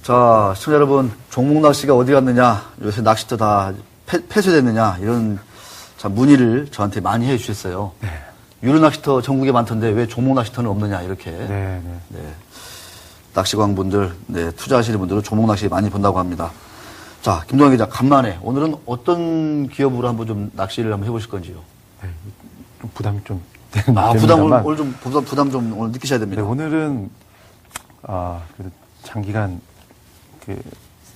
자, 시청자 여러분, 종목 낚시가 어디 갔느냐, 요새 낚시터 다 폐쇄됐느냐, 이런 자, 문의를 저한테 많이 해 주셨어요. 네. 유료 낚시터 전국에 많던데 왜 종목 낚시터는 없느냐, 이렇게. 네. 낚시광분들, 네, 투자하시는 분들은 종목 낚시 많이 본다고 합니다. 자, 김동환 기자, 간만에 오늘은 어떤 기업으로 한번 좀 낚시를 한번 해보실 건지요? 네, 좀 부담이 좀 되는 오늘 좀 부담 좀 오늘 느끼셔야 됩니다. 네, 오늘은 그래도 장기간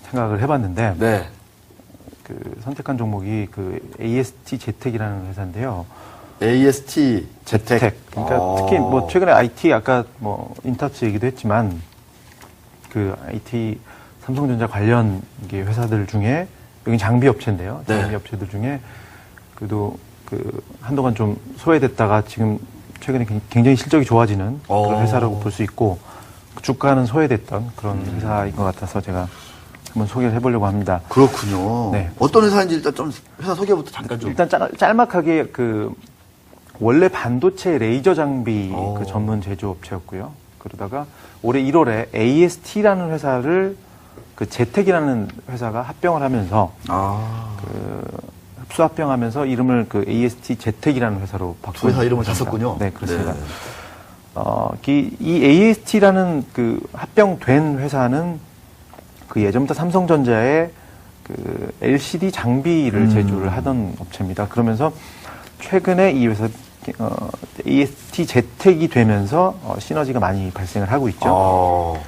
생각을 해봤는데 네. 선택한 종목이 AST 재택이라는 회사인데요. AST 재택. 그러니까 특히 뭐 최근에 IT 아까 뭐 인터치 얘기도 했지만 IT 삼성전자 관련 회사들 중에 여기 장비 업체인데요. 장비 업체들 중에 그래도 한동안 좀 소외됐다가 지금 최근에 굉장히 실적이 좋아지는 그런 회사라고 볼 수 있고 주가는 소외됐던 그런 회사인 것 같아서 제가 한번 소개를 해보려고 합니다. 그렇군요. 네. 어떤 회사인지 일단 좀 회사 소개부터 잠깐 좀. 일단 짤막하게 원래 반도체 레이저 장비 전문 제조업체였고요. 그러다가 올해 1월에 AST라는 회사를 재택이라는 회사가 합병을 하면서 흡수 합병하면서 이름을 AST 재택이라는 회사로 바꾸고 두 회사 이름을 샀었군요. 네, 그렇습니다. 이 AST라는 합병된 회사는 예전부터 삼성전자의 LCD 장비를 제조를 하던 업체입니다. 그러면서 최근에 이 회사 AST 재택이 되면서 시너지가 많이 발생을 하고 있죠.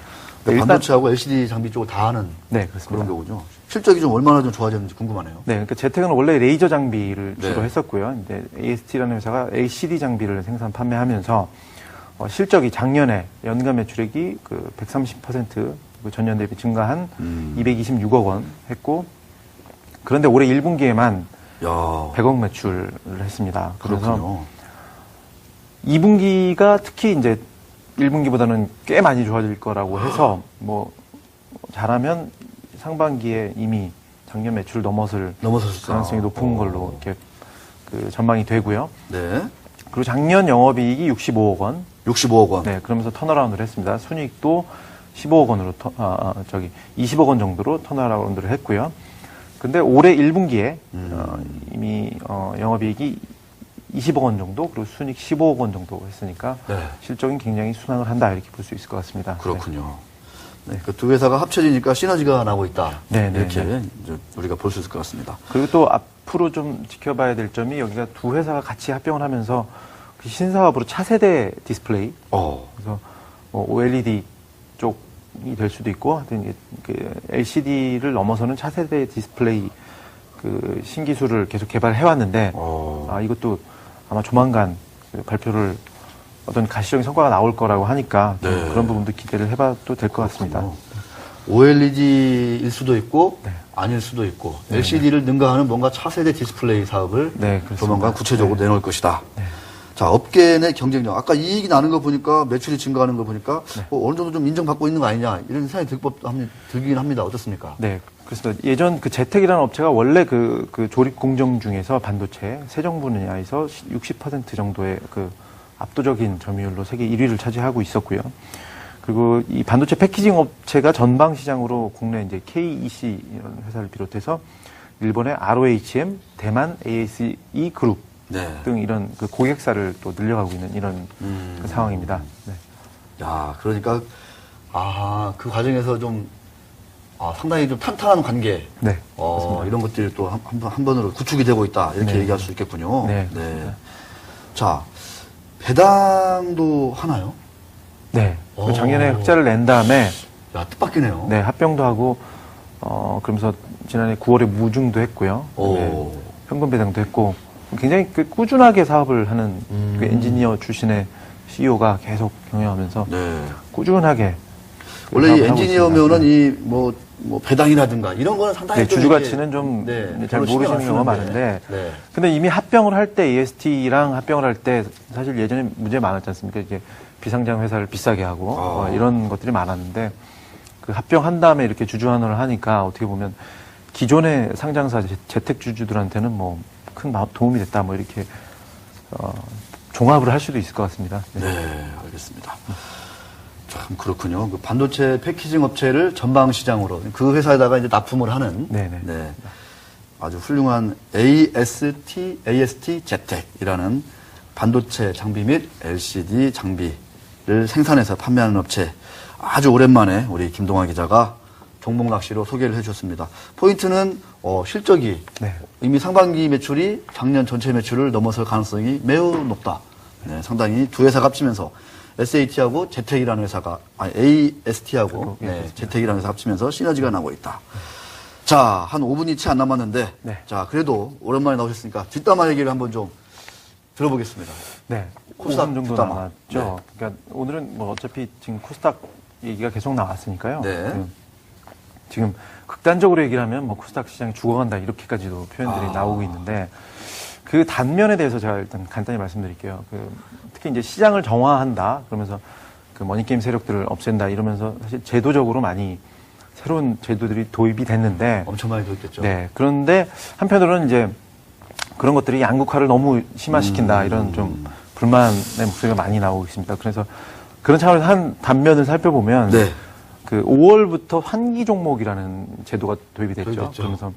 네, 반도체하고 LCD 장비 쪽을 다 하는 그런 거군요. 실적이 좀 얼마나 좀 좋아졌는지 궁금하네요. 네, 그러니까 재택은 원래 레이저 장비를 주로 했었고요. 이제 AST라는 회사가 LCD 장비를 생산 판매하면서 실적이 작년에 연간 매출액이 130% 전년 대비 증가한 226억 원 했고, 그런데 올해 1분기에만 100억 매출을 했습니다. 그래서 2분기가 특히 이제 1분기보다는 꽤 많이 좋아질 거라고 해서 뭐 잘하면 상반기에 이미 작년 매출을 넘어설 가능성이 높은 걸로 이렇게 전망이 되고요. 네. 그리고 작년 영업이익이 65억 원. 65억 원. 네, 그러면서 턴어라운드를 했습니다. 순이익도 15억 원으로 20억 원 정도로 턴어라운드를 했고요. 근데 올해 1분기에 이미 영업이익이 20억 원 정도, 그리고 순이익 15억 원 정도 했으니까 실적은 굉장히 순항을 한다 이렇게 볼 수 있을 것 같습니다. 그렇군요. 네, 두 회사가 합쳐지니까 시너지가 나고 있다. 이렇게 이제 우리가 볼 수 있을 것 같습니다. 그리고 또 앞으로 좀 지켜봐야 될 점이 여기가 두 회사가 같이 합병을 하면서 신사업으로 차세대 디스플레이, 그래서 뭐 OLED 쪽이 될 수도 있고, 하여튼 LCD를 넘어서는 차세대 디스플레이 신기술을 계속 개발해 왔는데, 이것도 아마 조만간 발표를 어떤 가시적인 성과가 나올 거라고 하니까 그런 부분도 기대를 해봐도 될 것 같습니다. OLED일 수도 있고 아닐 수도 있고 LCD를 능가하는 뭔가 차세대 디스플레이 사업을 조만간 구체적으로 내놓을 것이다. 자, 업계 내 경쟁력. 아까 이익이 나는 거 보니까 매출이 증가하는 거 보니까 어느 정도 좀 인정받고 있는 거 아니냐 이런 생각이 들긴 합니다. 어떻습니까? 네, 그렇습니다. 예전 재택이라는 업체가 원래 조립 공정 중에서 반도체 세정 분야에서 60% 정도의 압도적인 점유율로 세계 1위를 차지하고 있었고요. 그리고 이 반도체 패키징 업체가 전방 시장으로 국내 이제 KEC 이런 회사를 비롯해서 일본의 ROHM, 대만 ASE 그룹 등 이런 고객사를 또 늘려가고 있는 이런 상황입니다. 네. 야, 그러니까 그 과정에서 좀 상당히 좀 탄탄한 관계, 이런 것들이 또 한 번으로 구축이 되고 있다 이렇게 얘기할 수 있겠군요. 네. 자, 배당도 하나요? 네. 작년에 흑자를 낸 다음에 뜻밖이네요. 네, 합병도 하고 그러면서 지난해 9월에 무증도 했고요. 현금 배당도 했고 굉장히 꾸준하게 사업을 하는 엔지니어 출신의 CEO가 계속 경영하면서 꾸준하게 원래 이 엔지니어면은 뭐 배당이라든가 이런 거는 상당히 주주 가치는 좀 잘 모르시는 경우가 많은데 근데 이미 합병을 할 때 AST랑 합병을 할 때 사실 예전에 문제 많았지 않습니까? 이제 비상장 회사를 비싸게 하고 이런 것들이 많았는데 합병한 다음에 이렇게 주주 환원을 하니까 어떻게 보면 기존의 상장사 재택 주주들한테는 뭐 큰 도움이 됐다 뭐 이렇게 종합을 할 수도 있을 것 같습니다. 네, 알겠습니다. 참 그렇군요. 그 반도체 패키징 업체를 전방 시장으로 그 회사에다가 이제 납품을 하는 네. 아주 훌륭한 AST 제텍이라는 반도체 장비 및 LCD 장비를 생산해서 판매하는 업체 아주 오랜만에 우리 김동환 기자가 종목 낚시로 소개를 해주셨습니다. 포인트는 실적이 이미 상반기 매출이 작년 전체 매출을 넘어설 가능성이 매우 높다. 네, 상당히 두 회사가 합치면서 SAT하고 제텍이라는 회사가 AST하고 제텍이라는 회사 합치면서 시너지가 나고 있다. 자, 한 5분이 채 안 남았는데 자, 그래도 오랜만에 나오셨으니까 뒷담화 얘기를 한번 좀 들어보겠습니다. 네. 코스닥 5분 정도 뒷담화. 남았죠. 네. 그러니까 오늘은 뭐 어차피 지금 코스닥 얘기가 계속 나왔으니까요. 네. 지금 극단적으로 얘기를 하면 뭐 코스닥 시장이 죽어간다 이렇게까지도 표현들이 나오고 있는데 그 단면에 대해서 제가 일단 간단히 말씀드릴게요. 특히 이제 시장을 정화한다 그러면서 그 머니게임 세력들을 없앤다 이러면서 사실 제도적으로 많이 새로운 제도들이 도입이 됐는데 엄청 많이 도입됐죠. 네. 그런데 한편으로는 이제 그런 것들이 양극화를 너무 심화시킨다 이런 좀 불만의 목소리가 많이 나오고 있습니다. 그래서 그런 차원에서 한 단면을 살펴보면 그 5월부터 환기 종목이라는 제도가 도입이 됐죠. 그러면서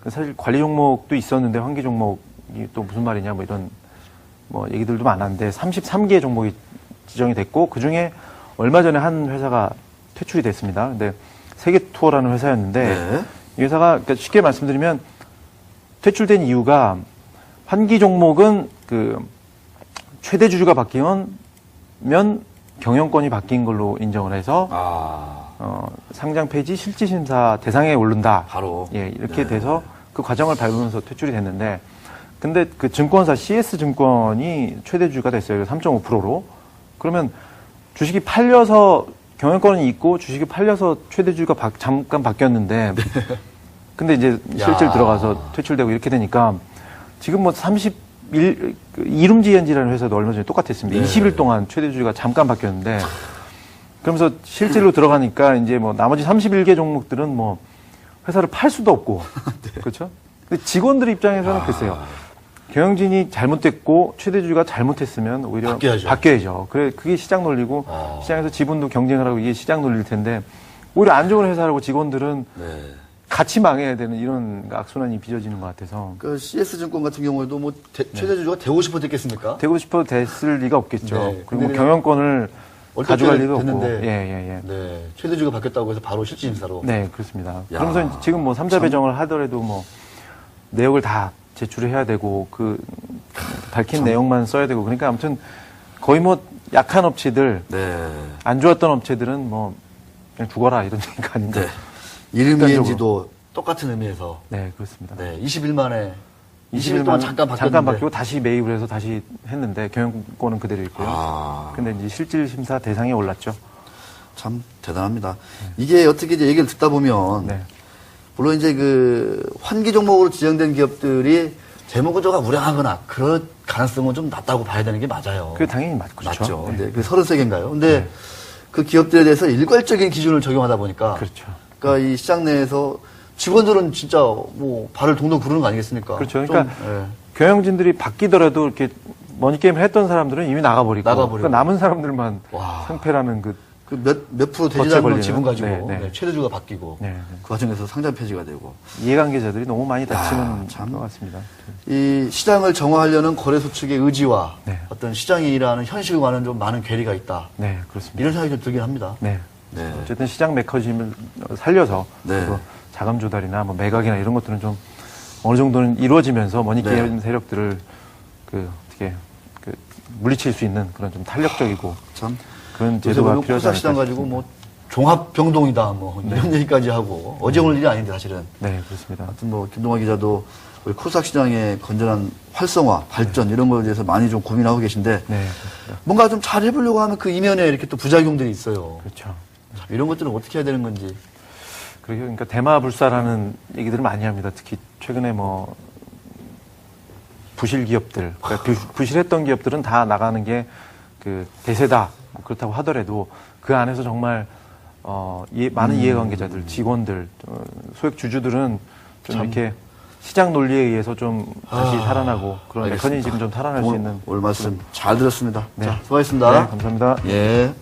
사실 관리 종목도 있었는데 환기 종목이 또 무슨 말이냐 뭐 이런 뭐 얘기들도 많았는데 33개 종목이 지정이 됐고 그 중에 얼마 전에 한 회사가 퇴출이 됐습니다. 근데 세계투어라는 회사였는데 이 회사가 그러니까 쉽게 말씀드리면 퇴출된 이유가 환기 종목은 그 최대 주주가 바뀌면 경영권이 바뀐 걸로 인정을 해서 상장 폐지 실질 심사 대상에 오른다. 바로 이렇게 돼서 그 과정을 밟으면서 퇴출이 됐는데 근데 그 증권사 CS 증권이 최대 주주가 됐어요. 3.5%로. 그러면 주식이 팔려서 경영권이 있고 주식이 팔려서 최대 주주가 잠깐 바뀌었는데 근데 이제 실질 들어가서 퇴출되고 이렇게 되니까 지금 뭐 이룸지엔지라는 회사도 얼마 전에 똑같았습니다. 20일 동안 최대 주주가 잠깐 바뀌었는데 그러면서 실질로 들어가니까 이제 뭐 나머지 31개 종목들은 뭐 회사를 팔 수도 없고 그렇죠? 근데 직원들 입장에서는 글쎄요. 경영진이 잘못됐고 최대 주주가 잘못했으면 오히려 바뀌어야죠. 그게 시장 논리고 시장에서 지분도 경쟁을 하고 이게 시장 논리일 텐데 오히려 안 좋은 회사라고 직원들은 같이 망해야 되는 이런 악순환이 빚어지는 것 같아서. 그 CS증권 같은 경우에도 뭐 최대 주주가 되고 싶어 됐겠습니까? 되고 싶어 됐을 리가 없겠죠. 그리고 경영권을 가져갈 리도 없고. 네. 최대 주주가 바뀌었다고 해서 바로 실질심사로. 네, 그렇습니다. 그러면서 지금 뭐 3자 배정을 하더라도 뭐 내역을 다 제출을 해야 되고 밝힌 내용만 써야 되고 그러니까 아무튼 거의 뭐 약한 업체들 안 좋았던 업체들은 뭐 그냥 죽어라 이런 얘기가 아닌데 이름이엔지도 똑같은 의미에서 그렇습니다. 20일 만에 20일 동안 잠깐 바뀌고 다시 매입을 해서 다시 했는데 경영권은 그대로 있고요. 근데 이제 실질 심사 대상에 올랐죠. 참 대단합니다. 이게 어떻게 이제 얘기를 듣다 보면 물론 이제 그 환기 종목으로 지정된 기업들이 재무구조가 우량하거나 그럴 가능성은 좀 낮다고 봐야 되는 게 맞아요. 그게 당연히 맞죠. 맞죠. 근데 그 33개인가요? 근데 그 기업들에 대해서 일괄적인 기준을 적용하다 보니까 그러니까 이 시장 내에서 직원들은 진짜 뭐 발을 동동 구르는 거 아니겠습니까? 그렇죠. 그러니까 경영진들이 바뀌더라도 이렇게 머니게임을 했던 사람들은 이미 나가버리고 그러니까 남은 사람들만 상패라는 몇 프로 되지 않는 지분 가지고 최대주가 바뀌고 그 과정에서 상장 폐지가 되고 이해관계자들이 너무 많이 다치는 것 같습니다. 이 시장을 정화하려는 거래소 측의 의지와 어떤 시장이 일하는 현실과는 좀 많은 괴리가 있다. 네, 그렇습니다. 이런 생각이 좀 들긴 합니다. 어쨌든 시장 메커니즘을 살려서 자금 조달이나 뭐 매각이나 이런 것들은 좀 어느 정도는 이루어지면서 머니게임 세력들을 어떻게 물리칠 수 있는 그런 좀 탄력적이고 그런 제도가 필요하지 않을까 시장 가지고 뭐 종합병동이다 뭐 이런 얘기까지 하고 어제 오늘 일이 아닌데 사실은. 네, 그렇습니다. 하여튼 뭐 김동환 기자도 우리 코스닥 시장의 건전한 활성화, 발전 이런 거에 대해서 많이 좀 고민하고 계신데 뭔가 좀 잘 해보려고 하면 그 이면에 이렇게 또 부작용들이 있어요. 그렇죠. 이런 것들은 어떻게 해야 되는 건지. 그러니까 대마불사라는 얘기들을 많이 합니다. 특히 최근에 뭐 부실 기업들, 그러니까 부실했던 기업들은 다 나가는 게 대세다. 그렇다고 하더라도 그 안에서 정말 많은 이해관계자들, 직원들, 소액 주주들은 좀 이렇게 시장 논리에 의해서 좀 다시 살아나고 그런 메커니즘 좀 살아날 수 있는 오늘 말씀 잘 들었습니다. 자, 수고하셨습니다. 네, 감사합니다. 예.